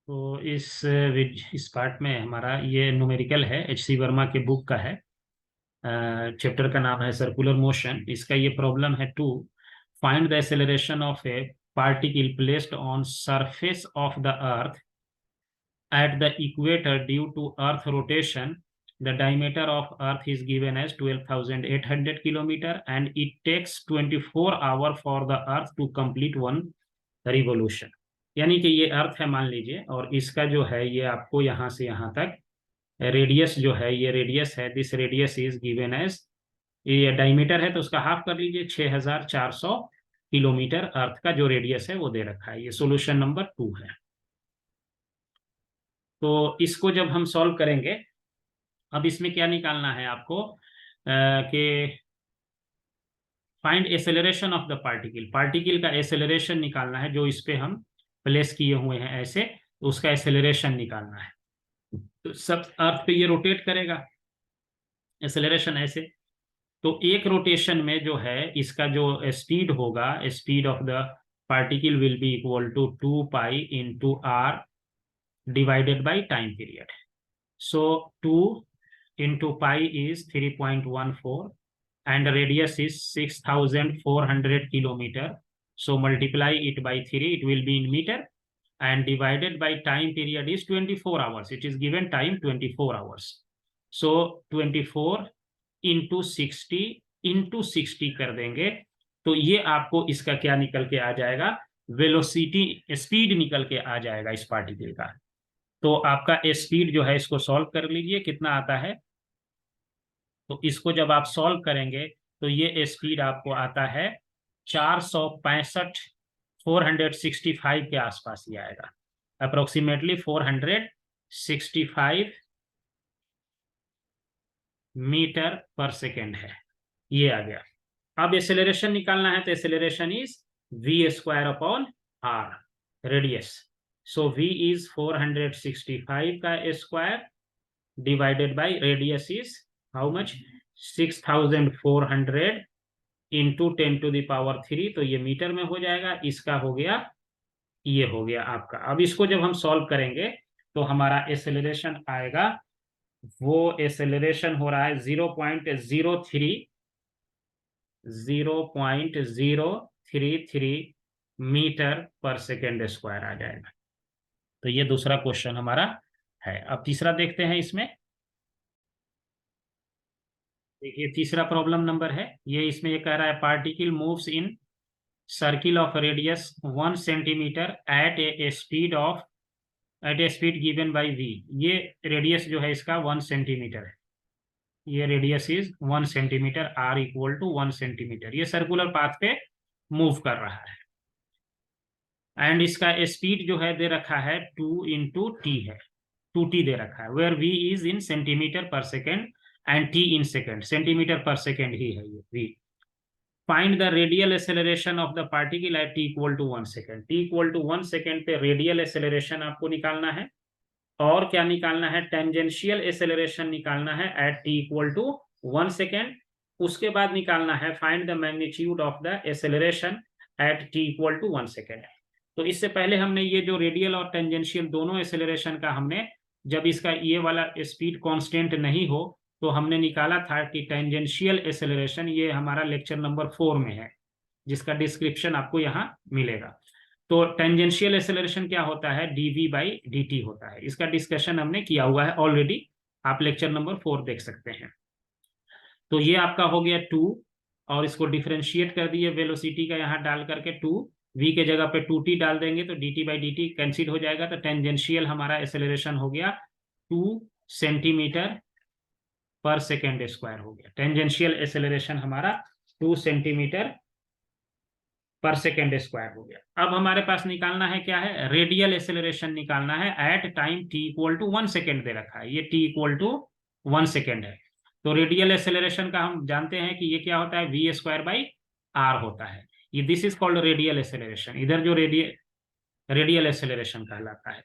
तो इस पार्ट में हमारा ये न्यूमेरिकल है, एच सी वर्मा के बुक का है। चैप्टर का नाम है सर्कुलर मोशन। इसका ये प्रॉब्लम है to find the acceleration of a particle placed on surface of the earth at the equator due to earth rotation. The diameter of earth is given as 12,800 kilometer and it takes 24 hours for the earth to complete one revolution. यानी कि ये अर्थ है मान लीजिए, और इसका जो है ये आपको यहाँ से यहाँ तक रेडियस जो है, ये रेडियस है, this radius is given as, ये डायमीटर है तो उसका हाफ कर लीजिए, 6,400 किलोमीटर अर्थ का जो रेडियस है वो दे रखा है। ये सोल्यूशन नंबर 2 है। तो इसको जब हम सॉल्व करेंगे, अब इसमें क्या निकालना है आपको कि find acceleration of the particle, particle का एक्सेलरेशन निकालना है जो इस पे हम प्लेस किए हुए हैं ऐसे, तो उसका एक्सेलरेशन निकालना है। तो सब अर्थ पे ये रोटेट करेगा, एक्सेलरेशन ऐसे, तो एक रोटेशन में जो है इसका जो स्पीड होगा, speed of the particle will be equal to 2 pi into r divided by time period. So 2 into pi is 3.14 and radius is 6,400 kilometer. So multiply it by 3, it will be in meter, and divided by time period is 24 hours. It is given time 24 hours. So 24 into 60 कर देंगे तो ये आपको इसका क्या निकल के आ जाएगा, वेलोसिटी, स्पीड निकल के आ जाएगा इस पार्टिकल का। तो आपका स्पीड जो है इसको सॉल्व कर लीजिए, कितना आता है। तो इसको जब आप सॉल्व करेंगे तो ये स्पीड आपको आता है 465, 465 के आसपास ही आएगा, अप्रोक्सीमेटली 465 मीटर पर सेकेंड है, ये आ गया। अब एक्सेलरेशन निकालना है तो acceleration is v square upon r, radius. So v is 465 का square divided by radius is how much, 6,400 into 10 to the power 3, तो ये मीटर में हो जाएगा। इसका हो गया, ये हो गया आपका। अब इसको जब हम सॉल्व करेंगे तो हमारा एक्सेलरेशन आएगा, वो एक्सेलरेशन हो रहा है 0.033 मीटर पर सेकेंड स्क्वायर आ जाएगा। तो ये दूसरा क्वेश्चन हमारा है। अब तीसरा देखते हैं इसमें। देखिए तीसरा प्रॉब्लम नंबर है ये, इसमें ये कह रहा है particle moves in circle of radius 1 centimetre at a speed given by v। ये रेडियस जो है इसका 1 सेंटीमीटर है, ये radius is 1 centimetre, r equal to 1 centimetre. ये सर्कुलर पाथ पे मूव कर रहा है एंड इसका स्पीड जो है दे रखा है 2 इंटू टी है, 2t दे रखा है, where v is in centimetre per second and t in second, centimetre per second ही है ये v। Find the radial acceleration of the particle at t equal to 1 second. t equal to 1 second पे radial acceleration आपको निकालना है, और क्या निकालना है, टेंजेंशियल एक्सेलरेशन निकालना है at t equal to 1 second. उसके बाद निकालना है find the magnitude of the acceleration at t equal to 1 second. तो इससे पहले हमने ये जो रेडियल और टेंजेंशियल दोनों एक्सेलरेशन का हमने, जब इसका ये वाला स्पीड कांस्टेंट नहीं हो तो हमने निकाला था कि टेंजेंशियल एक्सेलरेशन, ये हमारा लेक्चर नंबर 4 में है जिसका डिस्क्रिप्शन आपको यहाँ मिलेगा। तो टेंजेंशियल एक्सेलरेशन क्या होता है, dv बाई dt होता है। इसका डिस्कशन हमने किया हुआ है ऑलरेडी, आप लेक्चर नंबर 4 देख सकते हैं। तो ये आपका हो गया 2, और इसको डिफरेंशिएट कर दिए वेलोसिटी का यहाँ डाल करके 2, v के जगह पे 2t डाल देंगे तो dt बाई dt कैंसिल हो जाएगा। तो टेंजेंशियल हमारा एक्सेलरेशन हो गया 2 सेंटीमीटर पर सेकेंड स्क्वायर हो गया। टेंजेंशियल एक्सेलरेशन हमारा 2 सेंटीमीटर पर सेकेंड स्क्वायर हो गया। अब हमारे पास निकालना है क्या है, रेडियल एक्सेलरेशन निकालना है at time t equal to 1 second दे रखा है, ये t इक्वल टू 1 सेकेंड है। तो रेडियल एक्सेलरेशन का हम जानते हैं कि ये क्या होता है, v स्क्वायर बाई r होता है। ये this is called radial acceleration, इधर जो रेडियल एक्सेलरेशन कहलाता है।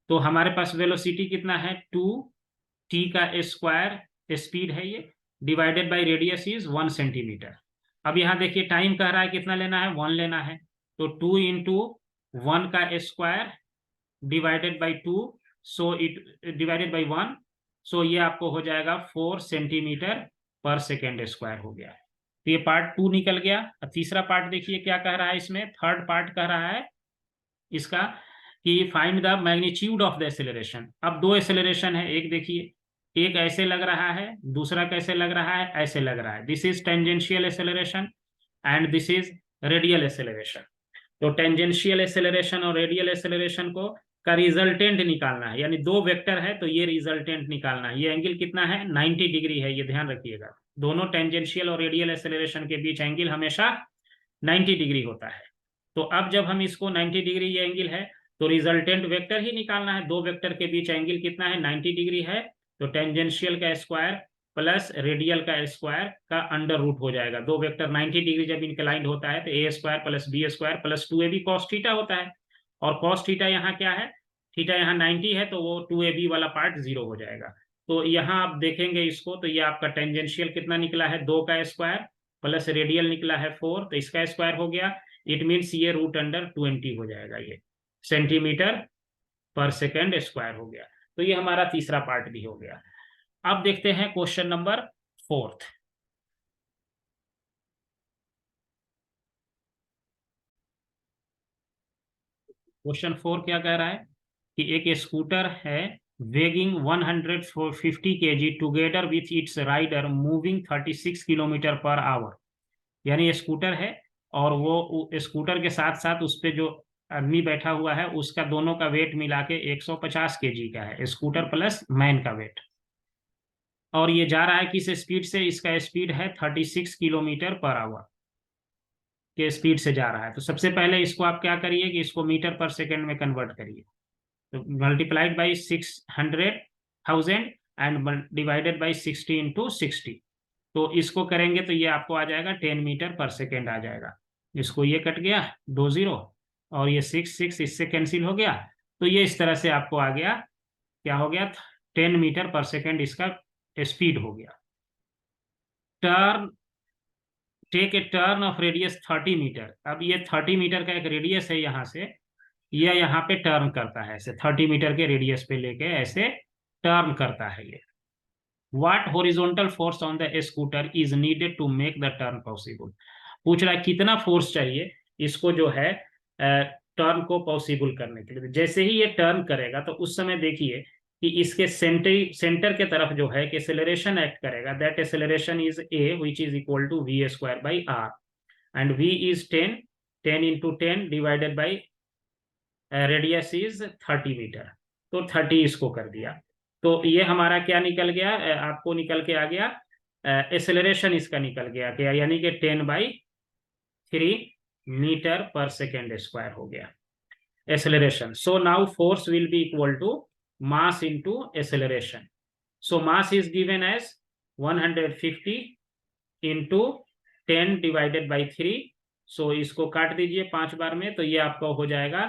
तो हमारे पास वेलोसिटी कितना है, 2t का स्क्वायर स्पीड है ये, divided by radius is 1 centimetre. अब यहाँ देखिए टाइम कह रहा है कितना लेना है, 1 लेना है, तो 2 इंटू 1 का square divided by 2, so it divided by 1, सो ये आपको हो जाएगा 4 सेंटीमीटर पर सेकेंड स्क्वायर हो गया। तो ये पार्ट 2 निकल गया। अब तीसरा पार्ट देखिए क्या कह रहा है इसमें, थर्ड पार्ट कह रहा है इसका कि find the magnitude of the acceleration. अब दो एक्सेलरेशन है, एक देखिए, एक ऐसे लग रहा है, दूसरा कैसे लग रहा है, ऐसे लग रहा है। This is tangential acceleration and this is radial acceleration. तो टेंजेंशियल एक्सेलरेशन और रेडियल एक्सेलरेशन को का रिजल्टेंट निकालना है, यानी दो वेक्टर है तो ये रिजल्टेंट निकालना है। ये एंगल कितना है, 90 डिग्री है, ये ध्यान रखिएगा। दोनों टेंजेंशियल और रेडियल एक्सेलरेशन के बीच एंगल हमेशा 90 डिग्री होता है। तो अब जब हम इसको 90 डिग्री ये एंगल है तो रिजल्टेंट वेक्टर ही निकालना है। दो वेक्टर के बीच एंगल कितना है, 90 डिग्री है। तो टेंजेंशियल का स्क्वायर प्लस रेडियल का स्क्वायर का अंडर रूट हो जाएगा। दो वेक्टर 90 डिग्री जब इंक्लाइंड होता है तो a square plus b square plus 2ab cos theta होता है। और कॉस थीटा यहाँ क्या है, थीटा यहाँ 90 है तो वो 2ab वाला पार्ट 0 हो जाएगा। तो यहाँ आप देखेंगे इसको तो ये आपका टेंजेंशियल कितना निकला है, 2 का स्क्वायर प्लस रेडियल निकला है 4, तो इसका स्क्वायर हो गया। इट मीन्स ये रूट अंडर 20 हो जाएगा, ये सेंटीमीटर पर सेकेंड स्क्वायर हो गया। तो ये हमारा तीसरा पार्ट भी हो गया। अब देखते हैं क्वेश्चन नंबर 4। क्वेश्चन 4 क्या कह रहा है कि एक स्कूटर है weighing 150 kg together with its rider moving 36 kilometre per hour. यानी स्कूटर है और वो स्कूटर के साथ साथ उस पे जो आदमी बैठा हुआ है उसका दोनों का वेट मिला के 150 kg का है, स्कूटर प्लस मैन का वेट। और ये जा रहा है किस स्पीड से, इसका स्पीड है 36 किलोमीटर पर आवर के स्पीड से जा रहा है। तो सबसे पहले इसको आप क्या करिए कि इसको मीटर पर सेकेंड में कन्वर्ट करिए। तो multiplied by 600,000 and divided by 60 into 60। तो इसको करेंगे तो ये आपको आ जाएगा 10 मीटर पर सेकेंड आ जाएगा। इसको ये कट गया 2 0 और ये 6 इससे कैंसिल हो गया। तो ये इस तरह से आपको आ गया, क्या हो गया, 10 मीटर पर सेकेंड इसका स्पीड हो गया। Turn take a turn of radius 30 metre. अब ये 30 मीटर का एक रेडियस है, यहाँ से यह यहाँ पे टर्न करता है ऐसे 30 मीटर के रेडियस पे लेके ऐसे टर्न करता है ये। What horizontal force on the scooter is needed to make the turn possible? पूछ रहा है कितना फोर्स चाहिए इसको जो है टर्न को पॉसिबल करने के लिए। जैसे ही ये टर्न करेगा तो उस समय देखिए कि इसके सेंटर के तरफ जो है कि एक्सेलरेशन एक्ट करेगा। That acceleration is a which is equal to v square by r and v is 10 into 10 divided by radius is 30 metre. तो 30 इसको कर दिया। तो ये हमारा क्या निकल गया, आपको निकल के आ गया एक्सेलरेशन इसका निकल गया क्या, यानी कि 10/3 मीटर पर सेकेंड स्क्वायर हो गया acceleration. So now force will be equal to mass into acceleration. So mass is given as 150 into 10 divided by 3। So इसको काट दीजिए 5 बार में, तो ये आपका हो जाएगा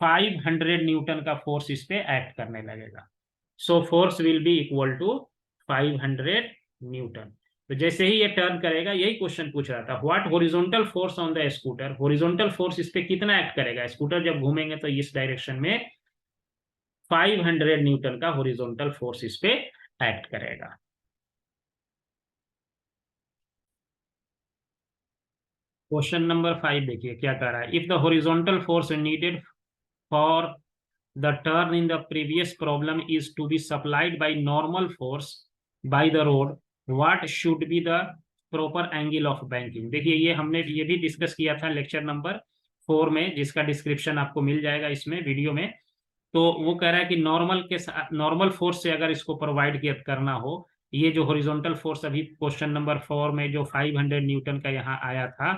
500 न्यूटन का फोर्स इस पे एक्ट करने लगेगा। So force will be equal to 500 newton. तो जैसे ही ये टर्न करेगा, यही क्वेश्चन पूछ रहा था, what horizontal force on the scooter. Horizontal force इस पे कितना एक्ट करेगा, स्कूटर जब घूमेंगे तो इस डायरेक्शन में 500 न्यूटन का हॉरिजॉन्टल फोर्स इस पे एक्ट करेगा। क्वेश्चन नंबर 5 देखिए क्या कह रहा है। If the horizontal force needed for the turn in the previous problem is to be supplied by normal force by the road, what should be the proper angle of banking। देखिए ये हमने ये भी डिस्कस किया था lecture number 4 में, जिसका description आपको मिल जाएगा इसमें वीडियो में। तो वो कह रहा है कि नॉर्मल फोर्स से अगर इसको प्रोवाइड करना हो, ये जो हॉरिजॉन्टल फोर्स अभी क्वेश्चन नंबर 4 में जो 500 न्यूटन का यहाँ आया था,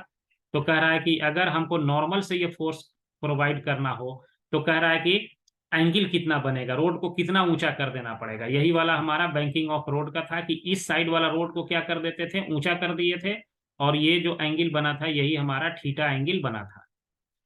तो कह रहा है कि अगर हमको नॉर्मल से ये फोर्स प्रोवाइड करना हो तो कह रहा है कि एंगल कितना बनेगा, रोड को कितना ऊंचा कर देना पड़ेगा। यही वाला हमारा बैंकिंग ऑफ रोड का था कि इस साइड वाला रोड को क्या कर देते थे, ऊंचा कर दिए थे, और ये जो एंगल बना था यही हमारा थीटा एंगल बना था।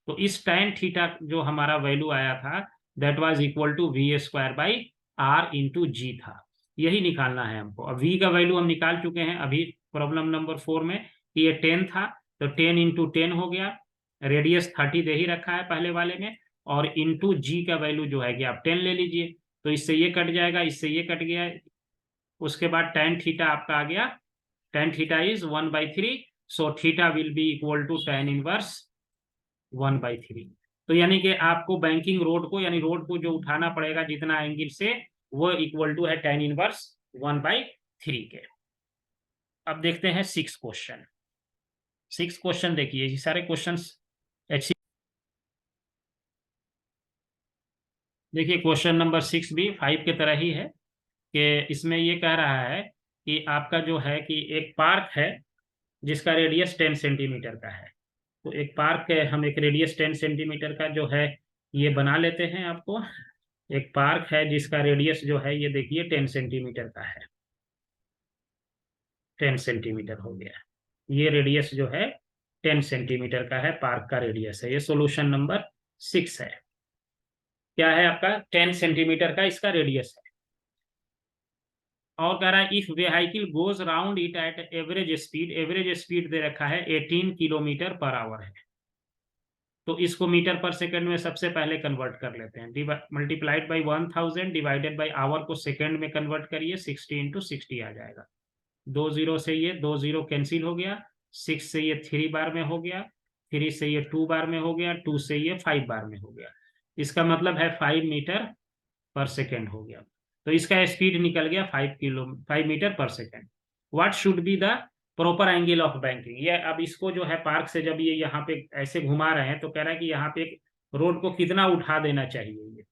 तो इस tan थीटा जो हमारा वैल्यू आया था that was equal to v square by r into g था। यही निकालना है हमको। अब v का वैल्यू हम निकाल चुके हैं अभी प्रॉब्लम नंबर 4 में कि ये 10 था, तो 10 इंटू 10 हो गया। रेडियस 30 दे ही रखा है पहले वाले में, और इंटू जी का वैल्यू जो है कि आप 10 ले लीजिए, तो इससे ये कट जाएगा, इससे ये कट गया। उसके बाद tan थीटा आपका आ गया, tan theta is 1/3, so theta will be equal to tan inverse 1/3। तो यानी कि आपको बैंकिंग रोड को, यानी रोड को जो उठाना पड़ेगा जितना एंगल से, वो इक्वल टू है tan इनवर्स 1/3 के। अब देखते हैं 6 क्वेश्चन। 6 क्वेश्चन देखिए, ये सारे क्वेश्चन देखिए। क्वेश्चन नंबर 6 भी 5 के तरह ही है, कि इसमें ये कह रहा है कि आपका जो है कि एक पार्क है जिसका रेडियस 10 सेंटीमीटर का है। तो एक पार्क है, हम एक रेडियस 10 सेंटीमीटर का जो है ये बना लेते हैं। आपको एक पार्क है जिसका रेडियस जो है ये देखिए 10 सेंटीमीटर का है, 10 सेंटीमीटर हो गया। ये रेडियस जो है 10 सेंटीमीटर का है, पार्क का रेडियस है। ये सॉल्यूशन नंबर 6 है। क्या है आपका? 10 सेंटीमीटर का इसका रेडियस है। और कह रहा है if vehicle goes round it at average speed, average speed दे रखा है 18 किलोमीटर पर आवर है। तो इसको मीटर पर सेकंड में सबसे पहले कन्वर्ट कर लेते हैं। Multiplied by 1000 divided by hour को सेकंड में कन्वर्ट करिए, 60 इंटू 60 आ जाएगा। 2 0 से ये 2 0 कैंसिल हो गया, 6 से ये 3 बार में हो गया, 3 से ये 2 बार में हो गया, 2 से ये 5 बार में हो गया। इसका मतलब है 5 मीटर पर सेकेंड हो गया। तो इसका स्पीड निकल गया 5 मीटर पर second. What should be the proper angle of banking? ये अब इसको जो है पार्क से जब ये यहाँ पे ऐसे घुमा रहे हैं तो कह रहा है कि यहाँ पे रोड को कितना उठा देना चाहिए ये।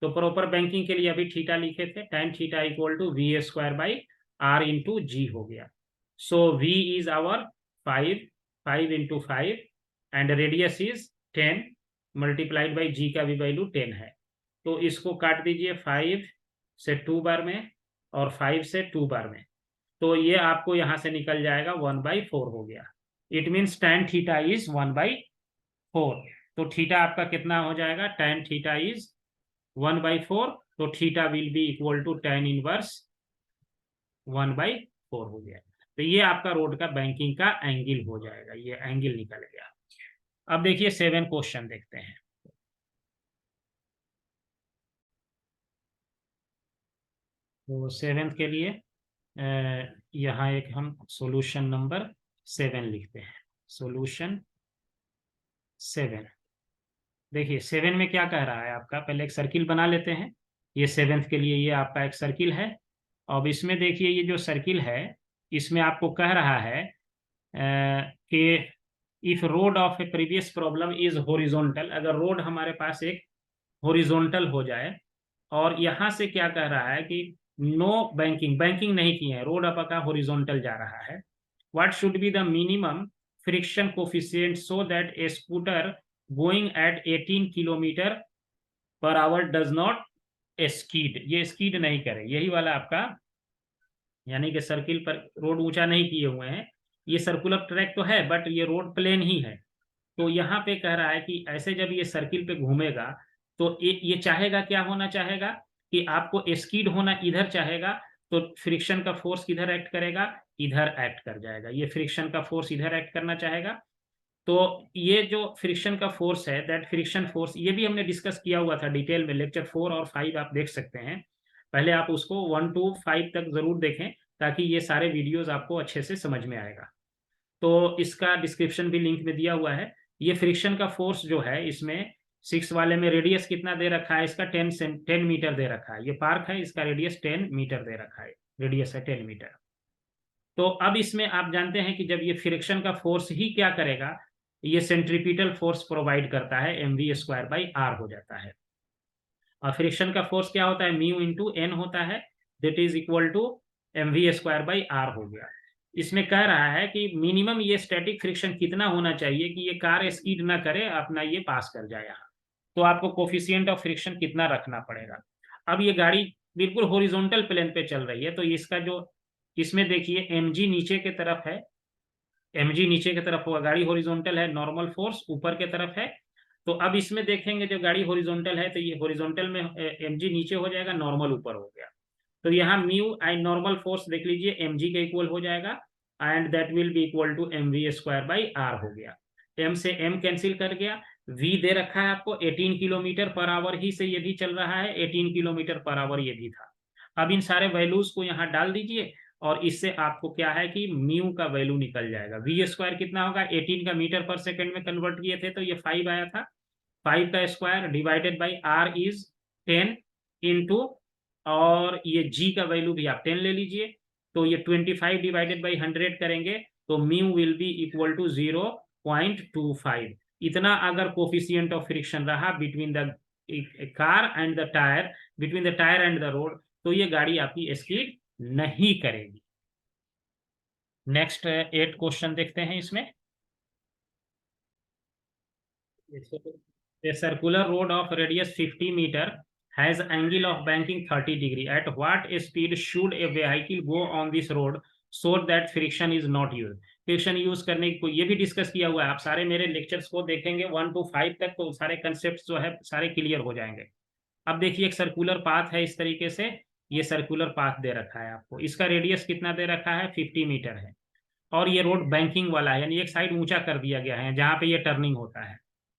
तो प्रॉपर बैंकिंग के लिए अभी थीटा लिखे थे, tan theta equal to VA² by R into g हो गया। So V is our 5 into 5 and radius is 10 multiplied by g का भी वैल्यू 10 है। तो इसको काट दीजिए 5 से 2 बार में और 5 से 2 बार में, तो ये आपको यहां से निकल जाएगा 1/4 हो गया। It means tan theta is 1/4। तो थीटा आपका कितना हो जाएगा? tan थीटा इज 1/4, तो theta will be equal to tan inverse 1/4 हो गया। तो ये आपका रोड का बैंकिंग का एंगल हो जाएगा, ये एंगल निकल गया। अब देखिए 7 क्वेश्चन देखते हैं। तो 7th के लिए यहाँ एक हम सॉल्यूशन नंबर 7 लिखते हैं। सॉल्यूशन 7 देखिए 7 में क्या कह रहा है आपका, पहले एक सर्किल बना लेते हैं। ये 7th के लिए ये आपका एक सर्किल है। अब इसमें देखिए ये जो सर्किल है इसमें आपको कह रहा है कि if road of A previous problem is horizontal, अगर रोड हमारे पास एक हॉरिजॉन्टल हो जाए, और यहाँ से क्या कह रहा है कि नो बैंकिंग, बैंकिंग नहीं किए हैं, रोड आपका हॉरिजॉन्टल जा रहा है। What should be the minimum friction coefficient so that A scooter going at 18 kilometre per our does not स्कीड, ये स्कीड नहीं करे। यही वाला आपका, यानी कि सर्किल पर रोड ऊंचा नहीं किए हुए हैं, ये सर्कुलर ट्रैक तो है बट ये रोड प्लेन ही है। तो यहाँ पे कह रहा है कि ऐसे जब ये सर्किल पे घूमेगा तो ये चाहेगा, क्या होना चाहेगा कि आपको स्कीड होना इधर चाहेगा, तो फ्रिक्शन का फोर्स किधर एक्ट करेगा? इधर एक्ट कर जाएगा। ये फ्रिक्शन का फोर्स इधर एक्ट करना चाहेगा। तो ये जो फ्रिक्शन का फोर्स है, दैट फ्रिक्शन फोर्स, ये भी हमने डिस्कस किया हुआ था डिटेल में, लेक्चर 4 और 5 आप देख सकते हैं। पहले आप उसको 1 to 5 तक जरूर देखें ताकि ये सारे वीडियोस आपको अच्छे से समझ में आएगा। तो इसका डिस्क्रिप्शन भी लिंक में दिया हुआ है। ये फ्रिक्शन का फोर्स जो है इसमें 6 वाले में रेडियस कितना दे रखा है इसका? 10 मीटर दे रखा है। ये पार्क है, इसका रेडियस 10 मीटर दे रखा है, रेडियस है 10 मीटर। तो अब इसमें आप जानते हैं कि जब ये फ्रिक्शन का फोर्स ही क्या करेगा, ये सेंट्रीपिटल फोर्स प्रोवाइड करता है, mv² बाई r हो जाता है। और फ्रिक्शन का फोर्स क्या होता है? म्यू इंटू एन होता है, that is equal to mv² by r हो गया। इसमें कह रहा है कि मिनिमम ये स्टैटिक फ्रिक्शन कितना होना चाहिए कि ये कार स्कीड ना करे, अपना ये पास कर जाए यहाँ। तो आपको कोफिशिएंट ऑफ फ्रिक्शन कितना रखना पड़ेगा? अब ये गाड़ी बिल्कुल हॉरिजॉन्टल प्लेन पे चल रही है, तो इसका जो, इसमें देखिए mg नीचे की तरफ है, mg नीचे की तरफ होगा, गाड़ी हॉरिजॉन्टल है, नॉर्मल फोर्स ऊपर की तरफ है। तो अब इसमें देखेंगे जो गाड़ी हॉरिजॉन्टल है तो ये हॉरिजॉन्टल में mg नीचे हो जाएगा, नॉर्मल ऊपर हो गया। तो यहाँ म्यू आई नॉर्मल फोर्स देख लीजिए mg के इक्वल हो जाएगा, and that will be equal to mv² by r हो गया। m से m कैंसिल कर गया, v दे रखा है आपको 18 किलोमीटर पर आवर ही से ये भी चल रहा है, 18 किलोमीटर पर आवर ये भी था। अब इन सारे वैल्यूज को यहाँ डाल दीजिए और इससे आपको क्या है कि म्यू का वैल्यू निकल जाएगा। वी स्क्वायर कितना होगा, 18 का मीटर पर सेकेंड में कन्वर्ट किए थे तो ये 5 आया था, 5 का square divided by r is 10 into, और ये जी का वैल्यू भी आप 10 ले लीजिए, तो ये 25 डिवाइडेड बाई 100 करेंगे तो mu will be equal to 0.25। इतना अगर कोफिशिएंट ऑफ फ्रिक्शन रहा between the car and the tyre, between the tyre and the road, तो ये गाड़ी आपकी स्किड नहीं करेगी। नेक्स्ट 8 क्वेश्चन देखते हैं इसमें। A circular road of radius 50 meter has angle of banking 30 degree. At what speed should a vehicle go on this road so that friction is not used? Friction use करने को ये भी discuss किया हुआ है, आप सारे मेरे लेक्चर्स को देखेंगे 1 to 5 तक, तो सारे कंसेप्ट जो है सारे क्लियर हो जाएंगे। अब देखिए एक सर्कुलर पाथ है इस तरीके से, ये सर्कुलर पाथ दे रखा है आपको, इसका रेडियस कितना दे रखा है 50 मीटर है, और ये रोड बैंकिंग वाला है, यानी एक साइड ऊंचा कर दिया गया है जहां पे ये टर्निंग होता है।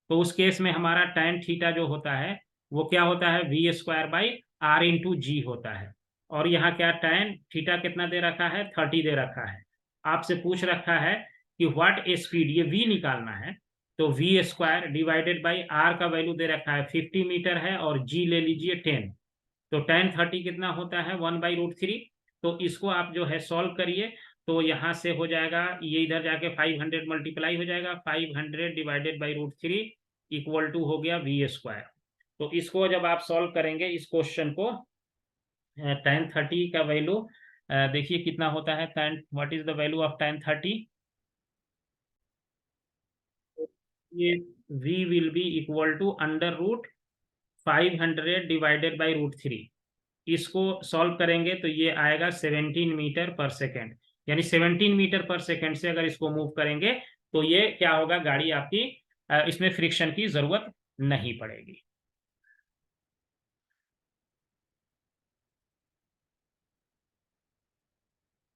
तो उस केस में हमारा tan थीटा जो होता है वो क्या होता है, v square by r into g होता है। और यहाँ क्या tan थीटा कितना दे रखा है, 30 दे रखा है। आपसे पूछ रखा है कि व्हाट स्पीड, ये v निकालना है, तो v square divided by r का वैल्यू दे रखा है 50 मीटर है, और g ले लीजिए 10, तो tan 30 कितना होता है 1/√3। तो इसको आप जो है सॉल्व करिए, तो यहाँ से हो जाएगा, ये इधर जाके 500 मल्टीप्लाई हो जाएगा, 500 डिवाइडेड बाई √3 इक्वल टू हो गया वी स्क्वायर। तो इसको जब आप सॉल्व करेंगे इस क्वेश्चन को, tan 30 का वैल्यू देखिए कितना होता है, tan what is the value of tan 30, ये v will be equal to √500 divided by √3। इसको सॉल्व करेंगे तो ये आएगा 17 मीटर पर सेकेंड, यानी 17 मीटर पर सेकेंड से अगर इसको मूव करेंगे तो ये क्या होगा, गाड़ी आपकी इसमें फ्रिक्शन की जरूरत नहीं पड़ेगी।